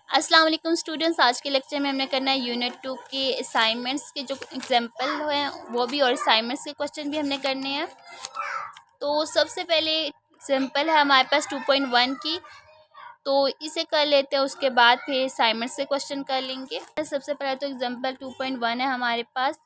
अस्सलाम वालेकुम स्टूडेंट्स, आज के लेक्चर में हमने करना है यूनिट 2 के असाइनमेंट्स के जो एग्जांपल हैं वो भी, और असाइनमेंट्स के क्वेश्चन भी हमने करने हैं। तो सबसे पहले एग्जांपल है हमारे पास 2.1 की, तो इसे कर लेते हैं, उसके बाद फिर असाइनमेंट्स से क्वेश्चन कर लेंगे। सबसे पहले तो एग्जांपल 2.1 है हमारे पास,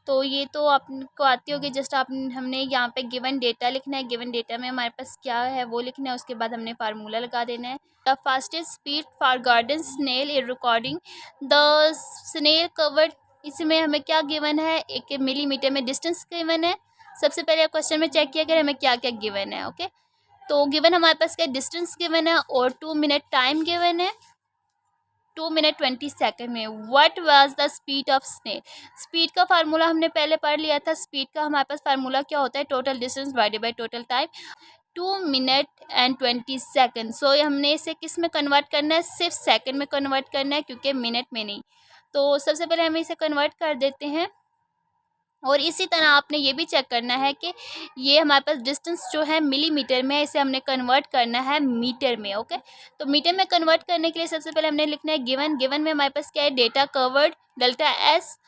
तो ये तो आपको आती होगी। जस्ट आप हमने यहाँ पे गिवन डेटा लिखना है, गिवन डेटा में हमारे पास क्या है वो लिखना है, उसके बाद हमने फार्मूला लगा देना है। The fastest speed for garden snail is recording the snail covered, इसमें हमें क्या गिवन है, 1 मिलीमीटर में डिस्टेंस गिवन है। सबसे पहले क्वेश्चन में चेक किया गया हमें क्या क्या गिवन है। ओके, तो गिवन हमारे पास क्या डिस्टेंस गिवन है और 2 मिनट टाइम गिवन है, 2 मिनट 20 सेकेंड में। What was the speed of snail, speed का फार्मूला हमने पहले पढ़ लिया था। स्पीड का हमारे पास फार्मूला क्या होता है, total distance divided by total time, 2 minute and 20 second. So हमने इसे किस में कन्वर्ट करना है, सिर्फ सेकेंड में कन्वर्ट करना है, क्योंकि मिनट में नहीं। तो सबसे पहले हम इसे कन्वर्ट कर देते हैं, और इसी तरह आपने ये भी चेक करना है कि ये हमारे पास डिस्टेंस जो है मिलीमीटर में है, इसे हमने कन्वर्ट करना है मीटर में। ओके, तो मीटर में कन्वर्ट करने के लिए सबसे पहले हमने लिखना है गिवन में हमारे पास क्या है, data covered delta S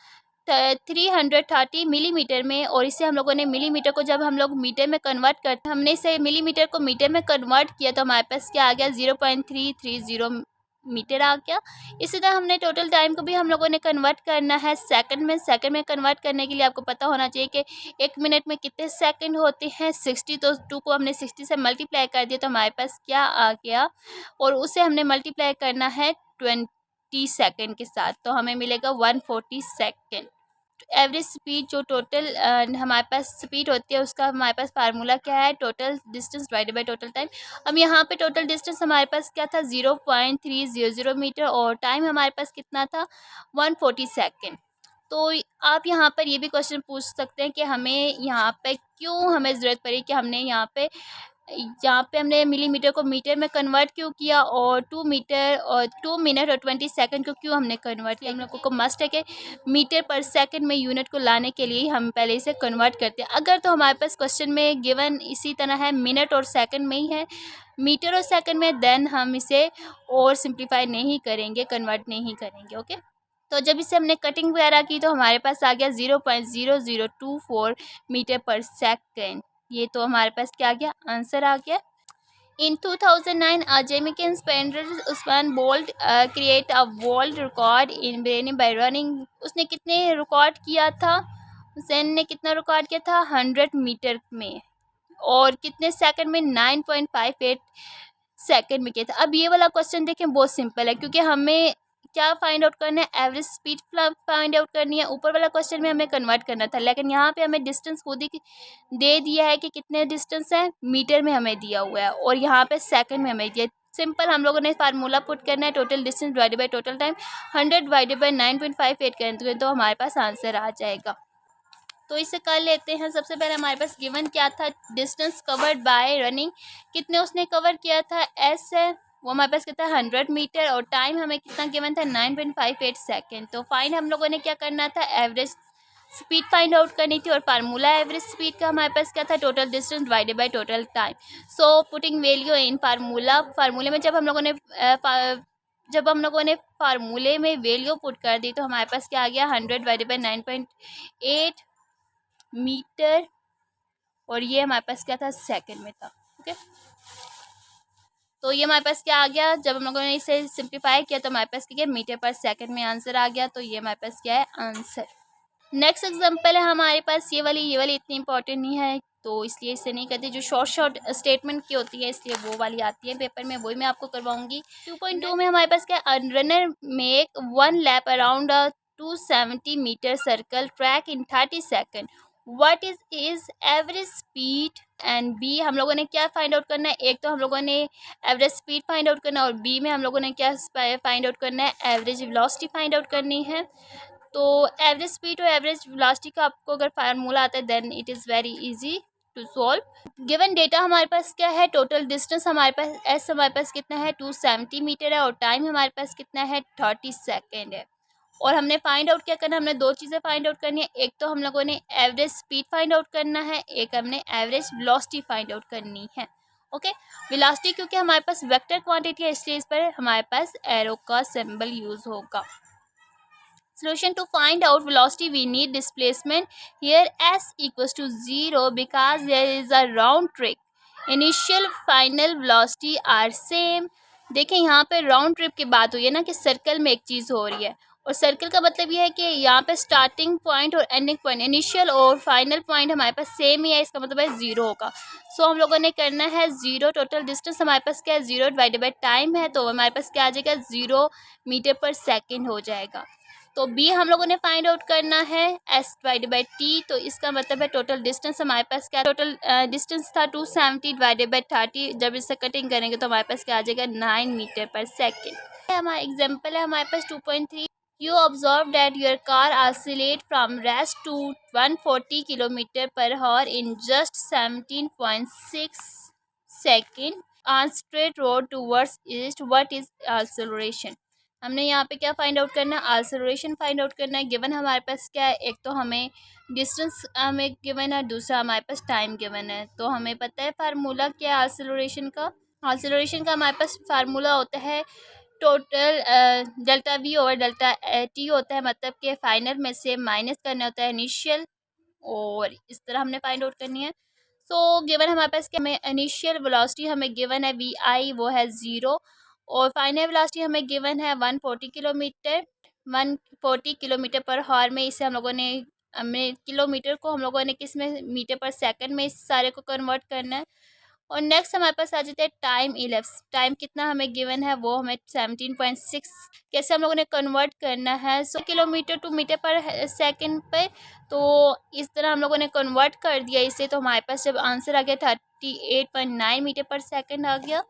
330 millimetre में, और इसे हम लोगों ने मिलीमीटर को जब हम लोग मीटर में कन्वर्ट करते हैं, हमने इसे मिलीमीटर को मीटर में कन्वर्ट किया तो हमारे पास क्या आ गया, 0.330 मीटर आ गया। इसी तरह हमने टोटल टाइम को भी हम लोगों ने कन्वर्ट करना है सेकंड में। सेकंड में कन्वर्ट करने के लिए आपको पता होना चाहिए कि 1 मिनट में कितने सेकंड होते हैं, 60। तो 2 को हमने 60 से मल्टीप्लाई कर दिया तो हमारे पास क्या आ गया, और उसे हमने मल्टीप्लाई करना है 20 सेकंड के साथ, तो हमें मिलेगा 140 सेकंड। एवरेज स्पीड जो टोटल हमारे पास स्पीड होती है उसका हमारे पास फार्मूला क्या है, total distance divided by total time. अब यहाँ पे टोटल डिस्टेंस हमारे पास क्या था, 0.300 मीटर, और टाइम हमारे पास कितना था, 140 सेकेंड। तो आप यहाँ पर ये भी क्वेश्चन पूछ सकते हैं कि हमें यहाँ पे क्यों हमें ज़रूरत पड़ी कि हमने यहाँ पे हमने मिलीमीटर को मीटर में कन्वर्ट क्यों किया, और 2 मिनट और 20 सेकंड को क्यों हमने कन्वर्ट किया। हम लोगों को मस्ट है कि मीटर पर सेकंड में यूनिट को लाने के लिए हम पहले इसे कन्वर्ट करते हैं। अगर तो हमारे पास क्वेश्चन में गिवन इसी तरह है, मिनट और सेकंड में ही है, मीटर और सेकंड में, देन हम इसे और सिंप्लीफाई नहीं करेंगे, कन्वर्ट नहीं करेंगे। ओके, तो जब इसे हमने कटिंग वगैरह की तो हमारे पास आ गया 0.0024 मीटर पर सेकंड। ये तो हमारे पास क्या आ गया, आंसर आ गया। In 2009 Jamaican sprinter Usain Bolt create a world record in Berlin by running, उसने कितने रिकॉर्ड किया था, हुसैन ने कितना रिकॉर्ड किया था 100 मीटर में, और कितने सेकंड में, 9.58 सेकंड में किया था। अब ये वाला क्वेश्चन देखें बहुत सिंपल है, क्योंकि हमें क्या फाइंड आउट करना है, एवरेज स्पीड फाइंड आउट करनी है। ऊपर वाला क्वेश्चन में हमें कन्वर्ट करना था, लेकिन यहाँ पे हमें डिस्टेंस खुद ही दे दिया है कि कितने डिस्टेंस है, मीटर में हमें दिया हुआ है, और यहाँ पे सेकंड में हमें दिया। सिंपल हम लोगों ने फार्मूला पुट करना है, total distance divided by total time, 100 divided by 9.58 करेंगे तो हमारे पास आंसर आ जाएगा। तो इसे कर लेते हैं। सबसे पहले हमारे पास गिवन क्या था, डिस्टेंस कवर्ड बाय रनिंग, कितने उसने कवर किया था, एस है, वो हमारे पास कितना है 100 मीटर, और टाइम हमें कितना गिवन था 9.58 सेकेंड। तो फाइंड हम लोगों ने क्या करना था, एवरेज स्पीड फाइंड आउट करनी थी, और फार्मूला एवरेज स्पीड का हमारे पास क्या था, total distance divided by total time. So putting value in फार्मूले में जब हम लोगों ने फार्मूले में वैल्यू पुट कर दी तो हमारे पास क्या आ गया, 100 डिवाइडेड बाय 9.8 मीटर, और ये हमारे पास क्या था, सेकंड में था। ओके, तो ये हमारे पास क्या आ गया, जब हम लोगों ने इसे सिंप्लीफाई किया तो हमारे पास क्या है, मीटर पर सेकंड में आंसर आ गया। तो ये हमारे पास क्या है, आंसर। नेक्स्ट एग्जांपल है हमारे पास, ये वाली इतनी इंपॉर्टेंट नहीं है तो इसलिए इसे नहीं करते। जो शॉर्ट स्टेटमेंट की होती है इसलिए वो वाली आती है पेपर में, वही मैं आपको करवाऊंगी। 2.2 में हमारे पास क्या है, runner make 1 lap around a 270 metre circle track in 30 second, what is average speed and B. हम लोगों ने क्या फाइंड आउट करना है, एक तो हम लोगों ने एवरेज स्पीड फाइंड आउट करना है, और बी में हम लोगों ने क्या फाइंड आउट करना है, एवरेज वेलोसिटी फाइंड आउट करनी है। तो एवरेज स्पीड और एवरेज वेलोसिटी का आपको अगर फार्मूला आता है then it is very easy to solve. Given data हमारे पास क्या है, टोटल डिस्टेंस हमारे पास एस हमारे पास कितना है 270 मीटर है, और टाइम हमारे पास कितना है 30 सेकेंड है। और हमने फाइंड आउट क्या करना है, हमने दो चीज़ें फाइंड आउट करनी है, एक तो हम लोगों ने एवरेज स्पीड फाइंड आउट करना है, एक हमने एवरेज वेलोसिटी फाइंड आउट करनी है। ओके। वेलोसिटी क्योंकि हमारे पास वेक्टर क्वांटिटी है इसलिए इस पर हमारे पास एरो का सिंबल यूज होगा। Solution: to find out velocity we need displacement. Here s equals to 0 because there is a round trip. Initial final velocity are same. देखें यहाँ पे राउंड ट्रिप की बात हुई है ना कि सर्कल में एक चीज़ हो रही है और सर्कल का मतलब ये है कि यहाँ पे स्टार्टिंग पॉइंट और एंडिंग पॉइंट, इनिशियल और फाइनल पॉइंट हमारे पास सेम ही है, इसका मतलब है ज़ीरो होगा। सो हम लोगों ने करना है ज़ीरो। टोटल डिस्टेंस हमारे पास क्या है, ज़ीरो डिवाइडेड बाई टाइम है, तो हमारे पास क्या आ जाएगा, 0 मीटर पर सेकेंड हो जाएगा। तो बी हम लोगों ने फाइंड आउट करना है एस डिवाइडेड बाई टी, तो इसका मतलब है टोटल डिस्टेंस हमारे पास क्या, टोटल डिस्टेंस था 270 डिवाइडेड बाई 30, जब इससे कटिंग करेंगे तो हमारे पास क्या आ जाएगा 9 मीटर पर सेकेंड। हमारा एग्जाम्पल है हमारे पास 2.3। You observe that your car oscillate from rest to 140 km per hour in just 17.6 second on straight road towards east. What is acceleration? हमने यहाँ पे क्या फाइंड आउट करना है, एक्सेलरेशन फाइंड आउट करना है। गिवन हमारे पास क्या है, एक तो हमें डिस्टेंस हमें गिवन है, दूसरा हमारे पास टाइम गिवन है। तो हमें पता है फार्मूला क्या है एक्सेलरेशन का। एक्सेलरेशन का हमारे पास फार्मूला होता है total delta we over delta T होता है, मतलब कि फाइनल में से माइनस करना होता है इनिशियल, और इस तरह हमने फाइंड आउट करनी है। सो गिवन हमारे पास क्या, हमें इनिशियल वेलोसिटी हमें गिवन है वी आई, वो है 0, और फाइनल वेलोसिटी हमें गिवन है 140 किलोमीटर, 140 किलोमीटर पर हॉर में। इसे हम लोगों ने हमें किलोमीटर को हम लोगों ने किस में, मीटर पर सेकंड में इस सारे को कन्वर्ट करना है। और नेक्स्ट हमारे पास आ जाता है टाइम इलेप्स। टाइम कितना हमें गिवन है, वो हमें 17.6, कैसे हम लोगों ने कन्वर्ट करना है, 100 kilometre to metre per second पे। तो इस तरह हम लोगों ने कन्वर्ट कर दिया इसे, तो हमारे पास जब आंसर आ गया 38.9 मीटर पर सेकंड आ गया।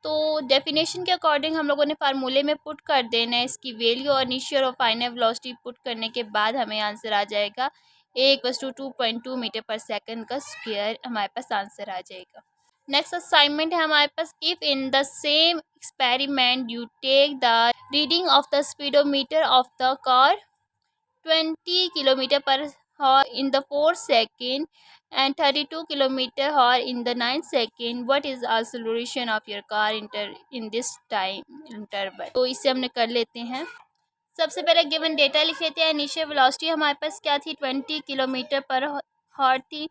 तो डेफिनेशन के अकॉर्डिंग हम लोगों ने फार्मूले में पुट कर देना है इसकी वैल्यू, और इनिशियल और फाइनल वेलोसिटी पुट करने के बाद हमें आंसर आ जाएगा a=2.2 मीटर पर सेकंड का स्क्वायर, हमारे पास आंसर आ जाएगा। नेक्स्ट असाइनमेंट है हमारे पास, if in the same experiment you take the reading of the speedometer of the car 20 kilometre per hour in the 4 second and 32 kilometer hour in the 9 second, what is acceleration of your car in this time interval? तो इसे हमने कर लेते हैं। सबसे पहले given data लिख लेते हैं। इनिशियल वेलोसिटी हमारे पास क्या थी, 20 किलोमीटर पर हॉर थी।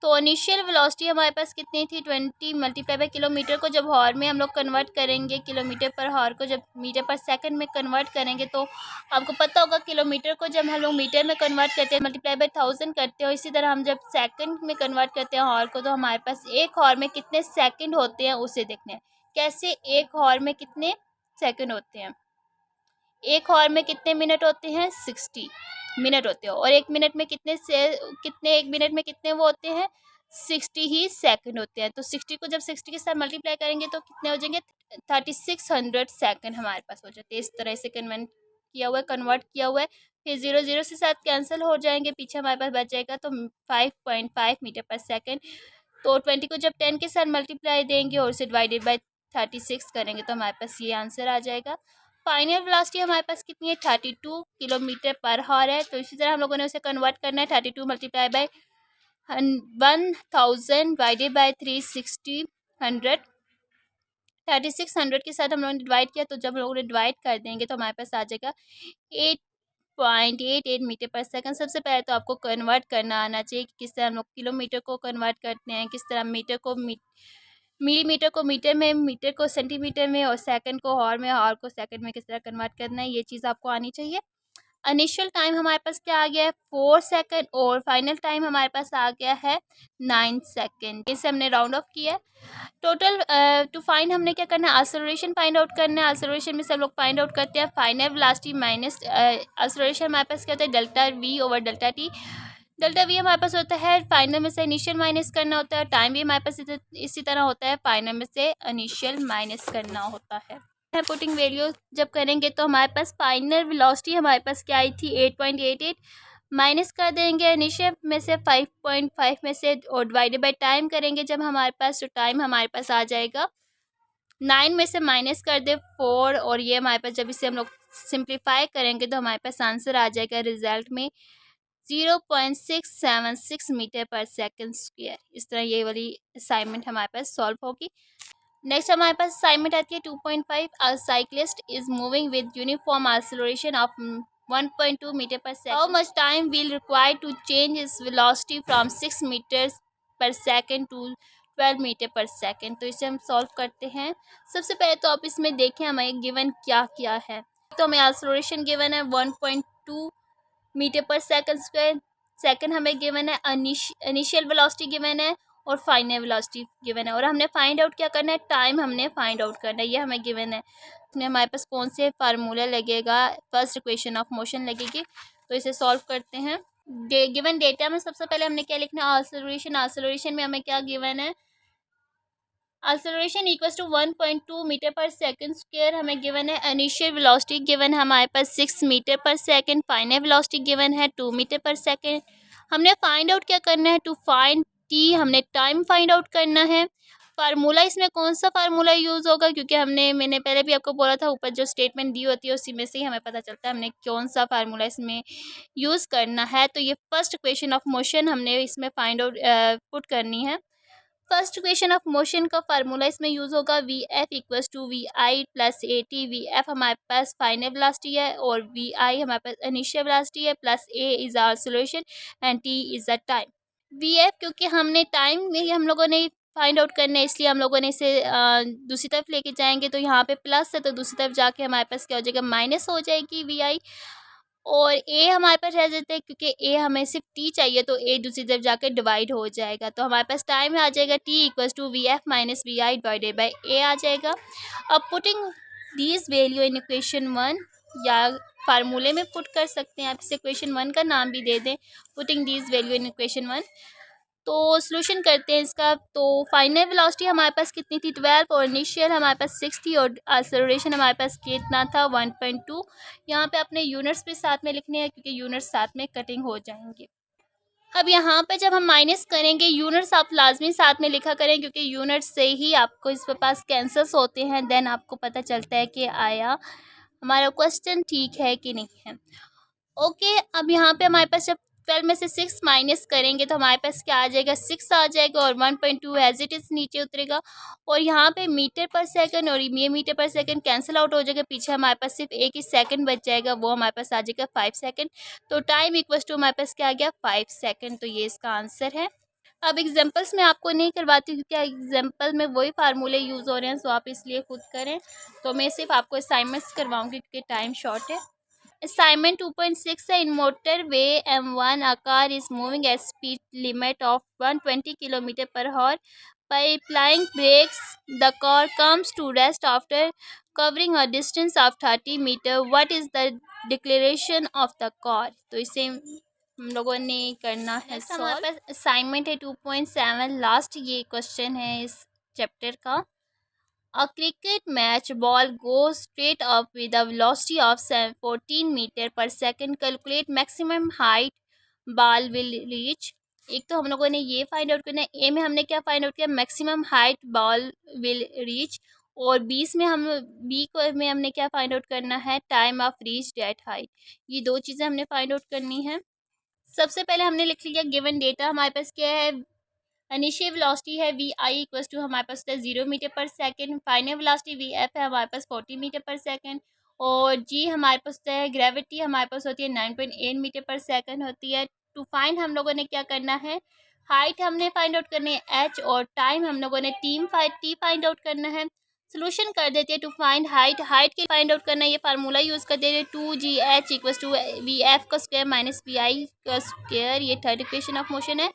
तो इनिशियल वेलोसिटी हमारे पास कितनी थी, 20 मल्टीप्लाई बाई किलोमीटर को जब हॉर में हम लोग कन्वर्ट करेंगे, किलोमीटर पर हॉर को जब मीटर पर सेकंड में कन्वर्ट करेंगे, तो आपको पता होगा किलोमीटर को जब हम लोग मीटर में कन्वर्ट करते हैं मल्टीप्लाई बाई 1000 करते हो, इसी तरह हम जब सेकंड में कन्वर्ट करते हैं हॉर को, तो हमारे पास एक हॉर में कितने सेकंड होते हैं उसे देखने हैं। कैसे, एक हॉर में कितने सेकंड होते हैं, एक हॉर में कितने मिनट होते हैं, 60 मिनट होते हैं, और एक मिनट में कितने एक मिनट में कितने वो होते हैं, 60 ही सेकंड होते हैं। तो 60 को जब 60 के साथ मल्टीप्लाई करेंगे तो कितने हो जाएंगे, 3600 सेकंड हमारे पास हो जाते हैं। इस तरह से कन्वर्ट किया हुआ है। फिर 0 0 से साथ कैंसिल हो जाएंगे, पीछे हमारे पास बच जाएगा तो 5.5 मीटर पर सेकंड। तो 20 को जब 10 के साथ मल्टीप्लाई देंगे और उसे डिवाइडेड बाई 36 करेंगे तो हमारे पास ये आंसर आ जाएगा। फाइनल वेलोसिटी हमारे पास कितनी है, 32 किलोमीटर पर हॉर है। तो इसी तरह हम लोगों ने उसे कन्वर्ट करना है, 32 मल्टीप्लाई बाई 1000 डिवाइडेड बाई 360 3600 के साथ हम लोगों ने डिवाइड किया। तो जब हम लोगों ने डिवाइड कर देंगे तो हमारे पास आ जाएगा 8.88 मीटर पर सेकंड। सबसे पहले तो आपको कन्वर्ट करना आना चाहिए कि किस तरह हम लोग किलोमीटर को कन्वर्ट करते हैं, किस तरह मीटर को मिलीमीटर को मीटर में, मीटर को सेंटीमीटर में, और सेकंड को हॉर में, हॉर को सेकंड में किस तरह कन्वर्ट करना है, ये चीज़ आपको आनी चाहिए। इनिशियल टाइम हमारे पास क्या आ गया है, 4 सेकंड, और फाइनल टाइम हमारे पास आ गया है 9 सेकंड। इसे हमने राउंड ऑफ किया है। टोटल टू फाइंड हमने क्या करना है, एक्सेलरेशन फाइंड आउट करना है। एक्सेलरेशन में सब लोग फाइंड आउट करते हैं फाइनल वेलोसिटी माइनस एक्सेलरेशन हमारे पास क्या होता है, delta we over delta T. Delta we हमारे पास होता है फाइनल में से इनिशियल माइनस करना होता है, टाइम भी हमारे पास इसी तरह होता है, फाइनल में से इनिशियल माइनस करना होता है। पुटिंग वैल्यू जब करेंगे तो हमारे पास फाइनल वेलोसिटी हमारे पास क्या आई थी, 8.88, माइनस कर देंगे इनिशियल में से 5.5 में से, और डिवाइडेड बाय टाइम करेंगे जब हमारे पास, तो टाइम हमारे पास आ जाएगा 9 में से माइनस कर दे 4, और ये हमारे पास जब इसे हम लोग सिंप्लीफाई करेंगे तो हमारे पास आंसर आ जाएगा रिजल्ट में 0.676 मीटर पर सेकंड स्क्वायर। इस तरह ये वाली असाइनमेंट हमारे पास सॉल्व होगी। नेक्स्ट हमारे पास असाइनमेंट आती है 2.5। A cyclist is moving with uniform acceleration of 1.2 metre per second. How much time will require to change its velocity from 6 metres per second to 12 metre per second. तो इसे हम solve करते हैं। सबसे पहले तो आप इसमें देखें हमें गिवन क्या क्या है। तो हमें एक्सेलरेशन गिवन है 1.2 metre per second square. Second हमें गिवन है इनिशियल वेलोसिटी गिवन है और फाइनल वेलोसिटी गिवन है। और हमने फाइंड आउट क्या करना है, टाइम हमने फाइंड आउट करना है, ये हमें गिवन है। इसमें हमारे पास कौन से फार्मूला लगेगा, फर्स्ट इक्वेशन ऑफ मोशन लगेगी। तो इसे सॉल्व करते हैं। गिवन डेटा में सबसे पहले हमने क्या लिखना है, एक्सेलरेशन में हमें क्या गिवन है, acceleration equals to 1.2 metre per second square हमें गिवन है। इनिशियल वेलोसिटी गिवन है हमारे पास 6 metre per second. Final velocity given है 2 मीटर पर सेकंड। हमने फाइंड आउट क्या करना है, टू फाइंड टी, हमने टाइम फाइंड आउट करना है। फार्मूला इसमें कौन सा फार्मूला यूज़ होगा, क्योंकि मैंने पहले भी आपको बोला था ऊपर जो स्टेटमेंट दी होती है उसी में से ही हमें पता चलता है हमने कौन सा फार्मूला इसमें यूज़ करना है। तो ये फर्स्ट इक्वेशन ऑफ मोशन हमने इसमें फाइंड आउट पुट करनी है। फर्स्ट इक्वेशन ऑफ मोशन का फार्मूला इसमें यूज़ होगा V F equals to V I plus A T. V F हमारे पास फाइनल वेलोसिटी है और वी आई हमारे पास इनिशियल वेलोसिटी है, plus A is our acceleration and T is the time. V F क्योंकि हमने टाइम में हम लोगों ने फाइंड आउट करना है, इसलिए हम लोगों ने इसे दूसरी तरफ लेके जाएंगे। तो यहाँ पे प्लस है तो दूसरी तरफ जाके हमारे पास क्या हो जाएगा, माइनस हो जाएगी वी आई। और ए हमारे पास रह जाता है क्योंकि ए हमें सिर्फ टी चाहिए, तो ए दूसरी तरफ जाकर डिवाइड हो जाएगा। तो हमारे पास टाइम आ जाएगा T equals to V F minus V I divided by A आ जाएगा। अब putting these value in equation 1 या फार्मूले में पुट कर सकते हैं, आप इसे इक्वेशन 1 का नाम भी दे दें, putting these value in equation 1। तो सॉल्यूशन करते हैं इसका। तो फाइनल वेलोसिटी हमारे पास कितनी थी, 12, और इनिशियल हमारे पास 6 थी, और एक्सेलरेशन हमारे पास कितना था, 1.2। यहाँ पे अपने यूनिट्स भी साथ में लिखने हैं क्योंकि यूनिट्स साथ में कटिंग हो जाएंगे। अब यहाँ पे जब हम माइनस करेंगे, यूनिट्स आप लाजमी साथ में लिखा करें क्योंकि यूनिट्स से ही आपको इस पास कैंसल्स होते हैं, देन आपको पता चलता है कि आया हमारा क्वेश्चन ठीक है कि नहीं है। ओके, अब यहाँ पे हमारे पास जब 12 में से 6 माइनस करेंगे तो हमारे पास क्या आ जाएगा, 6 आ जाएगा, और 1.2 एज इट इज़ नीचे उतरेगा। और यहाँ पे मीटर पर सेकंड और ये metre per second cancel out हो जाएगा, पीछे हमारे पास सिर्फ एक ही सेकंड बच जाएगा, वो हमारे पास आ जाएगा 5 सेकंड। तो टाइम इक्वल्स टू हमारे पास क्या आ गया, 5 सेकंड। तो ये इसका आंसर है। अब एग्जाम्पल्स में आपको नहीं करवाती क्योंकि एग्जाम्पल में वही फार्मूले यूज़ हो रहे हैं, सो आप इसलिए खुद करें। तो मैं सिर्फ आपको असाइनमेंट्स करवाऊँगी क्योंकि टाइम शॉर्ट है। Assignment 2.6 है, in motorway M1 a car is moving at speed limit of 120 km per hour. By applying brakes, the car comes to rest after covering a distance of 30 meter. What is the declaration of the car? तो इसे हम लोगों ने करना है solve. हमारे पास assignment है 2.7, last ये क्वेश्चन है इस चैप्टर का। A cricket match ball goes straight up with a velocity of 14 meter per second. Calculate maximum height ball will reach. एक तो हम लोगों ने ये फाइंड आउट करना है, ए में हमने क्या फाइंड आउट किया, maximum height ball will reach. और बी को में हमने क्या फाइंड आउट करना है, time of reach that height. ये दो चीज़ें हमने फाइंड आउट करनी है। सबसे पहले हमने लिख लिया गिवन डेटा, हमारे पास क्या है, इनिशियल वेलोसिटी है वी आई इक्वल्स टू हमारे पास होता है 0 metre per second. Final velocity V F है हमारे पास 40 मीटर पर सेकंड। और जी हमारे पास होता है ग्रेविटी, हमारे पास होती है 9.8 मीटर पर सेकंड होती है। टू फाइंड हम लोगों ने क्या करना है, हाइट हमने फाइंड आउट करनी है एच, और टाइम हम लोगों ने टी फाइंड आउट करना है। सोल्यूशन कर देते हैं। टू फाइंड हाइट के फाइंड आउट करना है, ये फार्मूला यूज़ कर देते हैं, 2gh equals to V F का स्क्वायर माइनस वी आई का स्क्वायर। ये थर्ड इक्वेशन ऑफ मोशन है।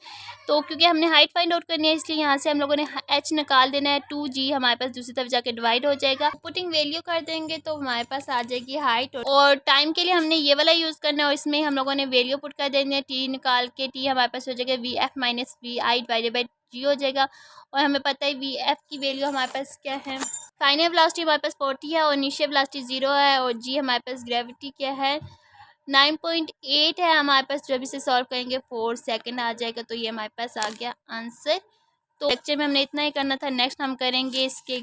तो क्योंकि हमने हाइट फाइंड आउट करनी है इसलिए यहाँ से हम लोगों ने h निकाल देना है, 2g हमारे पास दूसरी तरफ जाके डिवाइड हो जाएगा। पुटिंग वैल्यू कर देंगे तो हमारे पास आ जाएगी हाइट, और टाइम के लिए हमने ये वाला यूज़ करना है और इसमें हम लोगों ने वैल्यू पुट कर देनी है, t निकाल के t हमारे पास हो जाएगा V F minus V I divided by g हो जाएगा। और हमें पता है वी एफ की वैल्यू हमारे पास क्या है, फाइनल वेलोसिटी हमारे पास 40 है और इनिशियल वेलोसिटी 0 है, और g हमारे पास ग्रेविटी क्या है 9.8 है हमारे पास। जब इसे सॉल्व करेंगे 4 सेकंड आ जाएगा। तो ये हमारे पास आ गया आंसर। तो लेक्चर में हमने इतना ही करना था। नेक्स्ट हम करेंगे इसके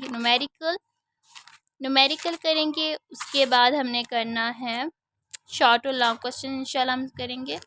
न्यूमेरिकल करेंगे, उसके बाद हमने करना है शॉर्ट और लॉन्ग क्वेश्चन इंशाल्लाह हम करेंगे।